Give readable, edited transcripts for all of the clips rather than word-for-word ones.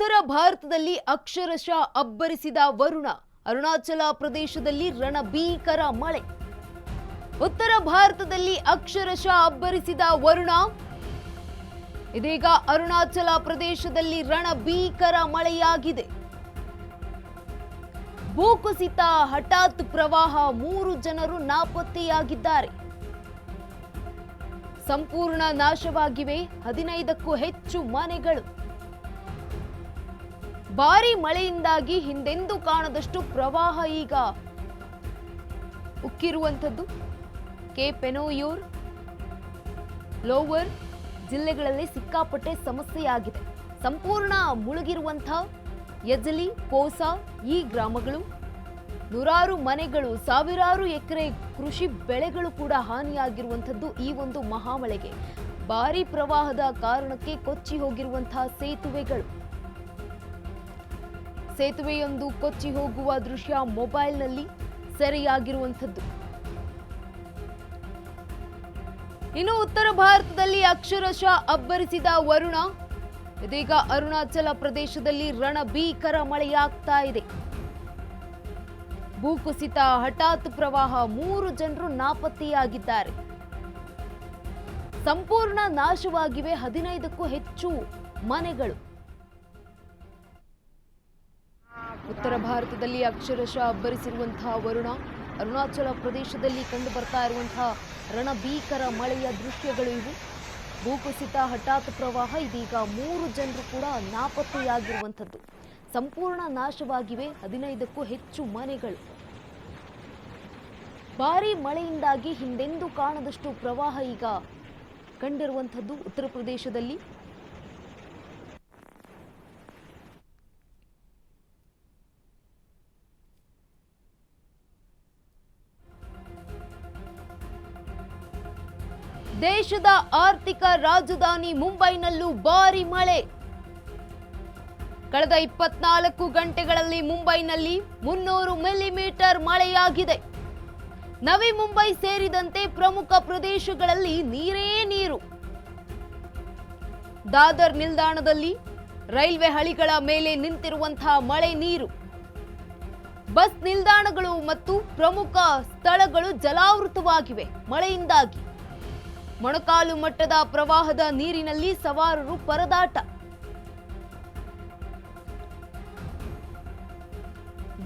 ಉತ್ತರ ಭಾರತದಲ್ಲಿ ಅಕ್ಷರಶಃ ಅಬ್ಬರಿಸಿದ ವರುಣ. ಅರುಣಾಚಲ ಪ್ರದೇಶದಲ್ಲಿ ರಣಭೀಕರ ಮಳೆ. ಉತ್ತರ ಭಾರತದಲ್ಲಿ ಅಕ್ಷರಶಃ ಅಬ್ಬರಿಸಿದ ವರುಣ. ಇದೀಗ ಅರುಣಾಚಲ ಪ್ರದೇಶದಲ್ಲಿ ರಣಭೀಕರ ಮಳೆಯಾಗಿದೆ. ಭೂಕುಸಿತ, ಹಠಾತ್ ಪ್ರವಾಹ, 3 ಜನರು ನಾಪತ್ತೆಯಾಗಿದ್ದಾರೆ. ಸಂಪೂರ್ಣ ನಾಶವಾಗಿವೆ 15ಕ್ಕೂ ಹೆಚ್ಚು ಮನೆಗಳು. ಭಾರೀ ಮಳೆಯಿಂದಾಗಿ ಹಿಂದೆಂದೂ ಕಾಣದಷ್ಟು ಪ್ರವಾಹ ಈಗ ಉಕ್ಕಿರುವಂಥದ್ದು. ಕೆ ಪೆನೋಯೂರ್, ಲೋವರ್ ಜಿಲ್ಲೆಗಳಲ್ಲಿ ಸಿಕ್ಕಾಪಟ್ಟೆ ಸಮಸ್ಯೆಯಾಗಿದೆ. ಸಂಪೂರ್ಣ ಮುಳುಗಿರುವಂತಹ ಯಜಲಿ, ಪೋಸಾ ಈ ಗ್ರಾಮಗಳು, ನೂರಾರು ಮನೆಗಳು, ಸಾವಿರಾರು ಎಕರೆ ಕೃಷಿ ಬೆಳೆಗಳು ಕೂಡ ಹಾನಿಯಾಗಿರುವಂಥದ್ದು ಈ ಒಂದು ಮಹಾಮಳೆಗೆ. ಭಾರೀ ಪ್ರವಾಹದ ಕಾರಣಕ್ಕೆ ಕೊಚ್ಚಿ ಹೋಗಿರುವಂತಹ ಸೇತುವೆಯೊಂದು ಕೊಚ್ಚಿ ಹೋಗುವ ದೃಶ್ಯ ಮೊಬೈಲ್ನಲ್ಲಿ ಸೆರೆಯಾಗಿರುವಂಥದ್ದು. ಇನ್ನು ಉತ್ತರ ಭಾರತದಲ್ಲಿ ಅಕ್ಷರಶಃ ಅಬ್ಬರಿಸಿದ ವರುಣ. ಇದೀಗ ಅರುಣಾಚಲ ಪ್ರದೇಶದಲ್ಲಿ ರಣಭೀಕರ ಮಳೆಯಾಗ್ತಾ ಇದೆ. ಭೂಕುಸಿತ, ಹಠಾತ್ ಪ್ರವಾಹ, 3 ಜನರು ನಾಪತ್ತೆಯಾಗಿದ್ದಾರೆ. ಸಂಪೂರ್ಣ ನಾಶವಾಗಿವೆ 15ಕ್ಕೂ ಹೆಚ್ಚು ಮನೆಗಳು. ಉತ್ತರ ಭಾರತದಲ್ಲಿ ಅಕ್ಷರಶಃ ಅಬ್ಬರಿಸಿರುವಂತಹ ವರುಣ. ಅರುಣಾಚಲ ಪ್ರದೇಶದಲ್ಲಿ ಕಂಡು ಬರ್ತಾ ಇರುವಂತಹ ರಣಭೀಕರ ಮಳೆಯ ದೃಶ್ಯಗಳು ಇವು. ಭೂಕುಸಿತ, ಹಠಾತ್ ಪ್ರವಾಹ, ಇದೀಗ 3 ಜನರು ಕೂಡ ನಾಪತ್ತೆಯಾಗಿರುವಂಥದ್ದು. ಸಂಪೂರ್ಣ ನಾಶವಾಗಿವೆ 15ಕ್ಕೂ ಹೆಚ್ಚು ಮನೆಗಳು. ಭಾರೀ ಮಳೆಯಿಂದಾಗಿ ಹಿಂದೆಂದೂ ಕಾಣದಷ್ಟು ಪ್ರವಾಹ ಈಗ ಕಂಡಿರುವಂಥದ್ದು ಉತ್ತರ ಪ್ರದೇಶದಲ್ಲಿ. ದೇಶದ ಆರ್ಥಿಕ ರಾಜಧಾನಿ ಮುಂಬೈನಲ್ಲೂ ಭಾರೀ ಮಳೆ. ಕಳೆದ 24 ಗಂಟೆಗಳಲ್ಲಿ ಮುಂಬೈನಲ್ಲಿ 300 ಮಿಲಿಮೀಟರ್ ಮಳೆಯಾಗಿದೆ. ನವಿ ಮುಂಬೈ ಸೇರಿದಂತೆ ಪ್ರಮುಖ ಪ್ರದೇಶಗಳಲ್ಲಿ ನೀರೇ ನೀರು. ದಾದರ್ ನಿಲ್ದಾಣದಲ್ಲಿ ರೈಲ್ವೆ ಹಳಿಗಳ ಮೇಲೆ ನಿಂತಿರುವಂತಹ ಮಳೆ ನೀರು. ಬಸ್ ನಿಲ್ದಾಣಗಳು ಮತ್ತು ಪ್ರಮುಖ ಸ್ಥಳಗಳು ಜಲಾವೃತವಾಗಿವೆ ಮಳೆಯಿಂದಾಗಿ. ಮೊಣಕಾಲು ಮಟ್ಟದ ಪ್ರವಾಹದ ನೀರಿನಲ್ಲಿ ಸವಾರರು ಪರದಾಟ.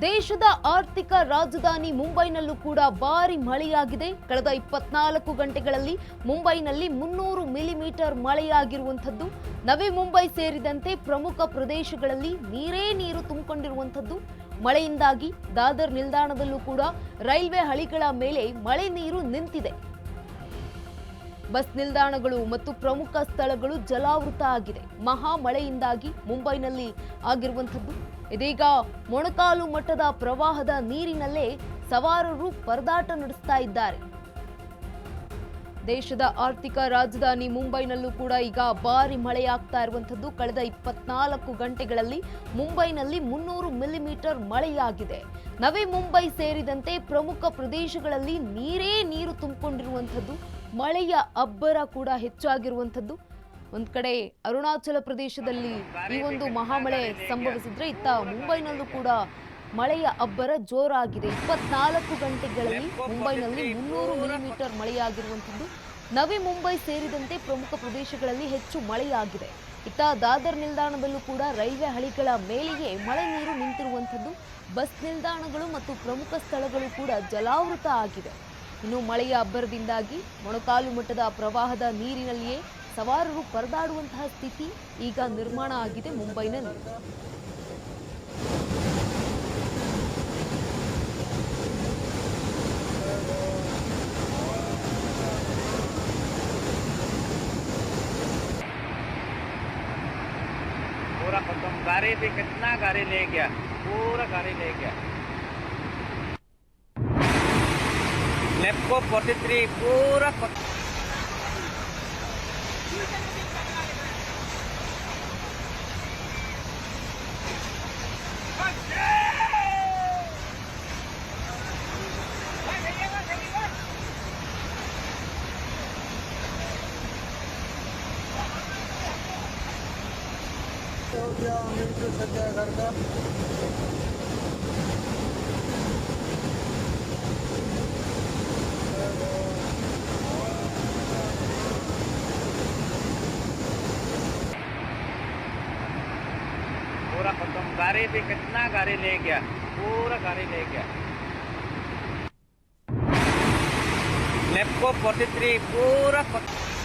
ದೇಶದ ಆರ್ಥಿಕ ರಾಜಧಾನಿ ಮುಂಬೈನಲ್ಲೂ ಕೂಡ ಭಾರೀ ಮಳೆಯಾಗಿದೆ. ಕಳೆದ 24 ಗಂಟೆಗಳಲ್ಲಿ ಮುಂಬೈನಲ್ಲಿ 300 ಮಿಲಿಮೀಟರ್ ಮಳೆಯಾಗಿರುವಂಥದ್ದು. ನವಿ ಮುಂಬೈ ಸೇರಿದಂತೆ ಪ್ರಮುಖ ಪ್ರದೇಶಗಳಲ್ಲಿ ನೀರೇ ನೀರು ತುಂಬಿಕೊಂಡಿರುವಂಥದ್ದು ಮಳೆಯಿಂದಾಗಿ. ದಾದರ್ ನಿಲ್ದಾಣದಲ್ಲೂ ಕೂಡ ರೈಲ್ವೆ ಹಳಿಗಳ ಮೇಲೆ ಮಳೆ ನೀರು ನಿಂತಿದೆ. ಬಸ್ ನಿಲ್ದಾಣಗಳು ಮತ್ತು ಪ್ರಮುಖ ಸ್ಥಳಗಳು ಜಲಾವೃತ ಆಗಿದೆ. ಮಹಾ ಮಳೆಯಿಂದಾಗಿ ಮುಂಬೈನಲ್ಲಿ ಆಗಿರುವಂಥದ್ದು. ಇದೀಗ ಮೊಣಕಾಲು ಮಟ್ಟದ ಪ್ರವಾಹದ ನೀರಿನಲ್ಲೇ ಸವಾರರು ಪರದಾಟ ನಡೆಸ್ತಾ ಇದ್ದಾರೆ. ದೇಶದ ಆರ್ಥಿಕ ರಾಜಧಾನಿ ಮುಂಬೈನಲ್ಲೂ ಕೂಡ ಈಗ ಭಾರಿ ಮಳೆಯಾಗ್ತಾ ಇರುವಂಥದ್ದು. ಕಳೆದ 24 ಗಂಟೆಗಳಲ್ಲಿ ಮುಂಬೈನಲ್ಲಿ 300 ಮಿಲಿಮೀಟರ್ ಮಳೆಯಾಗಿದೆ. ನವಿ ಮುಂಬೈ ಸೇರಿದಂತೆ ಪ್ರಮುಖ ಪ್ರದೇಶಗಳಲ್ಲಿ ನೀರೇ ನೀರು ತುಂಬಿಕೊಂಡಿರುವಂಥದ್ದು. ಮಳೆಯ ಅಬ್ಬರ ಕೂಡ ಹೆಚ್ಚಾಗಿರುವಂಥದ್ದು. ಒಂದ್ ಕಡೆ ಅರುಣಾಚಲ ಪ್ರದೇಶದಲ್ಲಿ ಈ ಒಂದು ಮಹಾಮಳೆ ಸಂಭವಿಸಿದ್ರೆ, ಇತ್ತ ಮುಂಬೈನಲ್ಲೂ ಕೂಡ ಮಳೆಯ ಅಬ್ಬರ ಜೋರಾಗಿದೆ. 24 ಗಂಟೆಗಳಲ್ಲಿ ಮುಂಬೈನಲ್ಲಿ 300 ಮಿಲಿಮೀಟರ್ ಮಳೆಯಾಗಿರುವಂಥದ್ದು. ನವಿ ಮುಂಬೈ ಸೇರಿದಂತೆ ಪ್ರಮುಖ ಪ್ರದೇಶಗಳಲ್ಲಿ ಹೆಚ್ಚು ಮಳೆಯಾಗಿದೆ. ಇತ್ತ ದಾದರ್ ನಿಲ್ದಾಣದಲ್ಲೂ ಕೂಡ ರೈಲ್ವೆ ಹಳಿಗಳ ಮೇಲೆಯೇ ಮಳೆ ನೀರು ನಿಂತಿರುವಂಥದ್ದು. ಬಸ್ ನಿಲ್ದಾಣಗಳು ಮತ್ತು ಪ್ರಮುಖ ಸ್ಥಳಗಳು ಕೂಡ ಜಲಾವೃತ ಆಗಿವೆ. ಇನ್ನು ಮಳೆಯ ಅಬ್ಬರದಿಂದಾಗಿ ಮೊಣಕಾಲು ಮಟ್ಟದ ಪ್ರವಾಹದ ನೀರಿನಲ್ಲಿಯೇ ಸವಾರರು ಪರದಾಡುವಂತಹ ಸ್ಥಿತಿ ಈಗ ನಿರ್ಮಾಣ ಆಗಿದೆ ಮುಂಬೈನಲ್ಲಿ. पूरा खत्म। गाड़ी भी कितना गाड़ी ले गया, पूरा गाड़ी ले गया। नेपको 43 पूरा हो गया। किलोमीटर चल गया घर का। पूरा खत्म। गाड़ी भी कितना गाड़ी ले गया, पूरा गाड़ी ले गया। नेपको 43 पूरा खत्म।